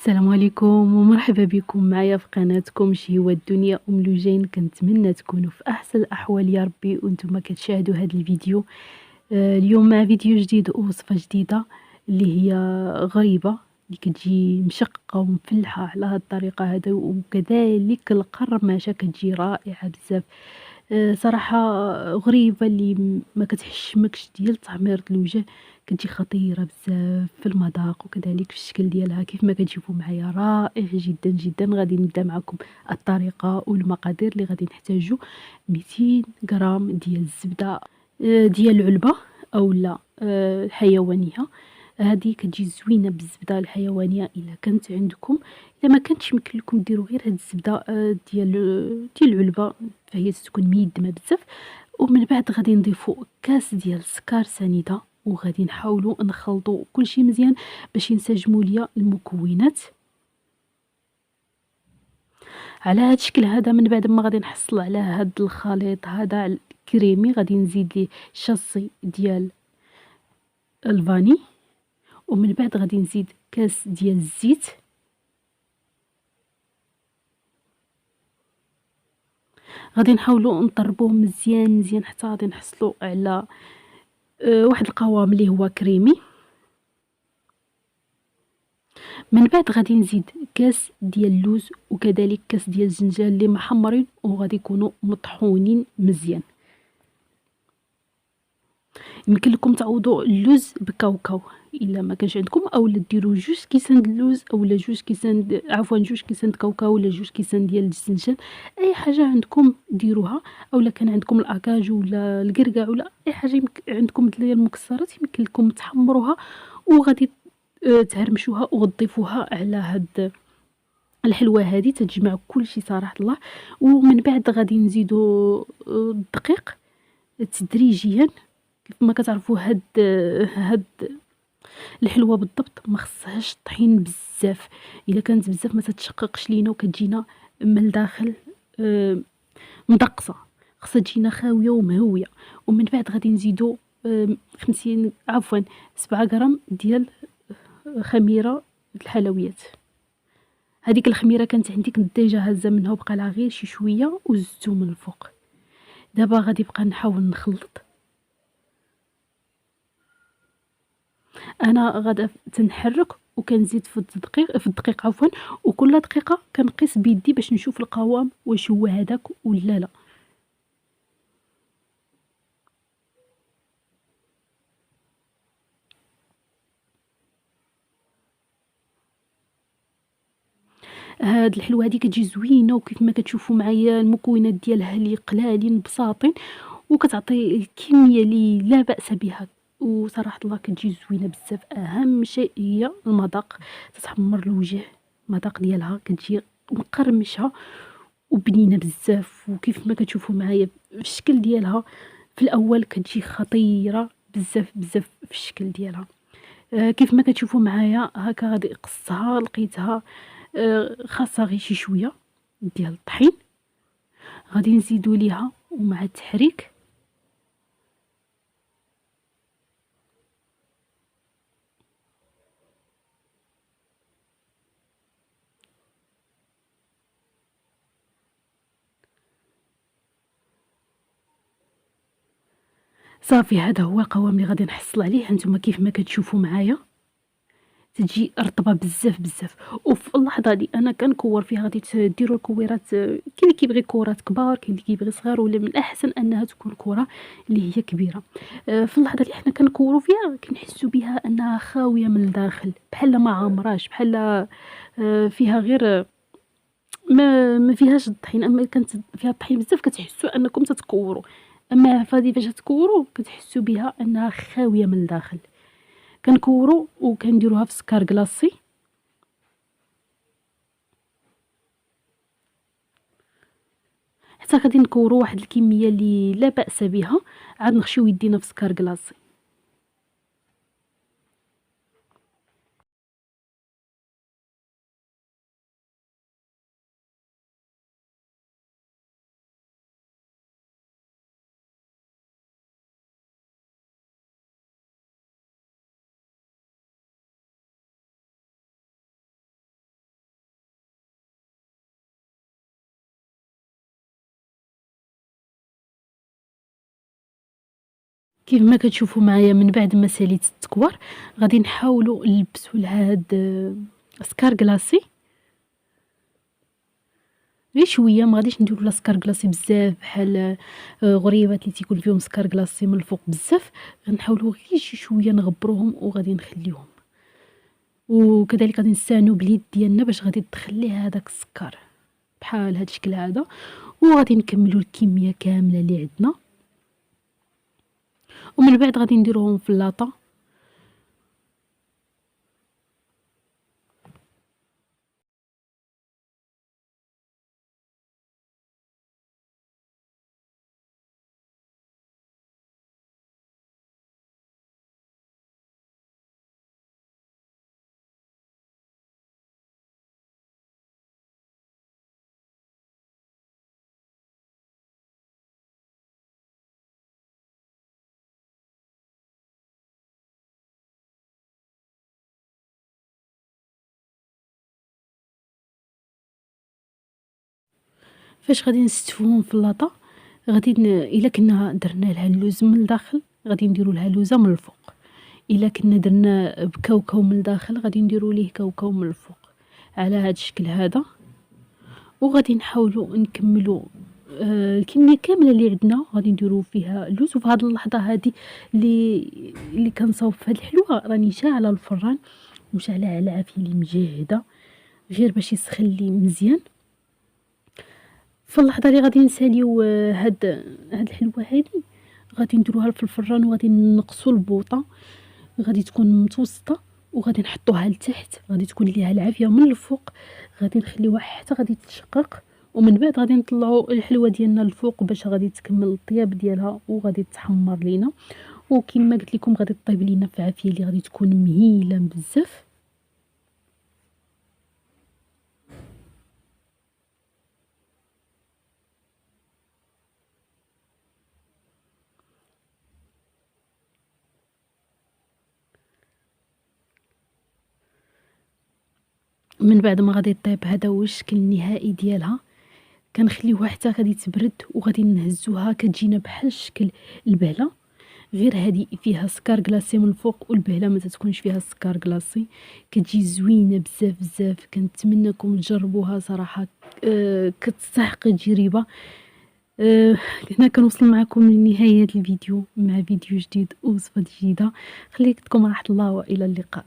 السلام عليكم ومرحبا بكم معايا في قناتكم شهوة الدنيا ام لوجين. كنتمنى تكونوا في احسن الاحوال يا ربي وانتم كتشاهدوا هذا الفيديو. اليوم مع فيديو جديد ووصفه جديده اللي هي غريبه، اللي كتجي مشققه ومفلحه على هذه الطريقه هذا، وكذلك القرمشه كتجي رائعه بزاف. صراحه غريبه اللي ما كتحشمكش ديال تعمير الوجه، كتجي خطيره بزاف في المذاق وكذلك في الشكل ديالها كيف ما كتشوفوا معايا، رائع جدا جدا. غادي نبدا معكم الطريقه والمقادير اللي غادي نحتاجو: 200 غرام ديال الزبده ديال العلبه او لا الحيوانيه. هذه كتجي زوينه بالزبده الحيوانيه الا كانت عندكم. الا ما كانتش يمكن لكم ديروا غير هاد الزبده ديال العلبه، فهي تكون ميدمه بزاف. ومن بعد غادي نضيفوا كاس ديال السكر سنيده، وغادي نحاولوا نخلطوا كلشي مزيان باش ينسجموا ليا المكونات على هذا الشكل هذا. من بعد ما غادي نحصل على هذا الخليط هذا الكريمي، غادي نزيد ليه شاصي ديال الفاني، ومن بعد غادي نزيد كاس ديال الزيت. غادي نحاولوا نطربوه مزيان مزيان حتى غادي نحصلوا على واحد القوام اللي هو كريمي. من بعد غادي نزيد كاس ديال اللوز وكذلك كاس ديال الزنجان اللي محمرين وغادي يكونوا مطحونين مزيان. يمكن لكم تعوضوا اللوز بكاوكاو الا ما كانش عندكم، اولا ديروا جوج كيسان د اللوز اولا جوج كيسان جوج كيسان د كاوكاو ولا جوج كيسان ديال الزنجان. اي حاجه عندكم ديروها، اولا كان عندكم الاكاج ولا الكركاع ولا اي حاجه عندكم ديال المكسرات يمكن لكم تحمروها، وغادي تهرمشوها وتضيفوها على هاد الحلوه هذه. تتجمع كلشي صراحه الله. ومن بعد غادي نزيدو الدقيق تدريجيا. كيف ما كتعرفوا هاد الحلوه بالضبط ما خصهاش طحين بزاف، الا كانت بزاف ما تتشققش لينا وكتجينا من الداخل مدقصه، خصها تجينا خاويه ومهويه. ومن بعد غادي نزيدو 7 غرام ديال خميره الحلويات. هذيك الخميره كانت عندي كنت ديجا هازه منها وبقى لها غير شي شويه وزدتو من الفوق. دابا غادي بقى نحاول نخلط. انا غادا تنحرك وكنزيد في الدقيق وكل دقيقه كنقيس بيدي باش نشوف القوام واش هو هذاك ولا لا. هاد الحلوه هذه كتجي زوينه، وكيف ما كتشوفوا معايا المكونات ديالها اللي قلالين بساطين، وكتعطي الكميه اللي لا باس بها. وصراحه الله كتجي زوينه بزاف. اهم شيء هي المذاق، تتحمر الوجه. المذاق ديالها كتجي مقرمشه وبنينه بزاف. وكيف ما كتشوفوا معايا في الشكل ديالها في الاول كتجي خطيره بزاف بزاف في الشكل ديالها. كيف ما كتشوفوا معايا هكا غادي قصتها لقيتها خاصها غير شي شويه ديال الطحين. غادي نزيدوا ليها ومع التحريك صافي. هذا هو القوام اللي غادي نحصل عليه. هانتوما كيف ما كتشوفوا معايا تجي رطبه بزاف بزاف. وفي اللحظه دي انا كنكور فيها. غادي ديروا الكويرات، كاين اللي كيبغي كورات كبار كاين اللي كيبغي صغار، ولا من الاحسن انها تكون كره اللي هي كبيره. في اللحظه اللي حنا كنكوروا فيها كنحسوا بها انها خاويه من الداخل، بحال ما عامراش، بحال فيها غير ما فيهاش الطحين. اما كانت فيها الطحين بزاف كتحسوا انكم تتكوروا، اما فهادي فاش تكوروا كتحسوا بها انها خاويه من الداخل. كنكورو وكنديروها في سكر كلاصي. حتى غادي نكورو واحد الكميه اللي لا باس بها، عاد نخشيو يدينا في سكر كلاصي. كيف ما كتشوفوا معايا من بعد ما ساليت التكوار غادي نحاولوا نلبسوا لها هاد سكار كلاصي غير شويه، ما غاديش نديروا لا سكار كلاصي بزاف بحال غريبات اللي تيكون فيهم سكار كلاصي من الفوق بزاف. غنحاولوا غير شي شويه نغبروهم وغادي نخليهم، وكذلك غادي نستعنوا باليد ديالنا باش غادي تدخل ليه هذاك السكر بحال هاد الشكل هذا، وغادي نكملوا الكميه كامله اللي عندنا، ومن بعد غادي نديروهم في اللاطه. فاش غادي نستفوهم في اللاطه غادي الا كنا درنا لها اللوز من الداخل غادي نديروا لها لوزه من الفوق، الا كنا درنا بكاوكاو من الداخل غادي نديروا ليه كاوكاو من الفوق على هذا الشكل هذا. وغادي نحاولوا نكملوا الكميه كامله اللي عندنا غادي نديروا فيها اللوز. وفي هذه اللحظه هذه اللي كنصاوب في هذه الحلوه راني شاعله الفران وشاعله على عافيه اللي مجهده غير باش يسخن لي مزيان. في اللحظه اللي غادي نساليو هاد الحلوه هذه غادي نديروها في الفران وغادي نقصوا البوطه، غادي تكون متوسطه وغادي نحطوها لتحت، غادي تكون ليها العافيه من الفوق، غادي نخليوها حتى غادي تشقق، ومن بعد غادي نطلعوا الحلوه ديالنا الفوق باش غادي تكمل الطياب ديالها وغادي تحمر لينا. وكما قلت لكم غادي طيب لينا في عافيه اللي غادي تكون مهيله بزاف. من بعد ما غادي طيب هذا هو الشكل النهائي ديالها، كنخليوها حتى غادي تبرد وغادي نهزوها كتجينا بحال شكل البهله، غير هذه فيها سكر كلاصي من الفوق والبهله ما تتكونش فيها سكر كلاصي، كتجي زوينه بزاف بزاف. كنتمنىكم تجربوها صراحه، كتستحق التجربه. هنا كنوصل معكم لنهايه الفيديو مع فيديو جديد ووصفه جديده. خليكم راحه الله والى اللقاء.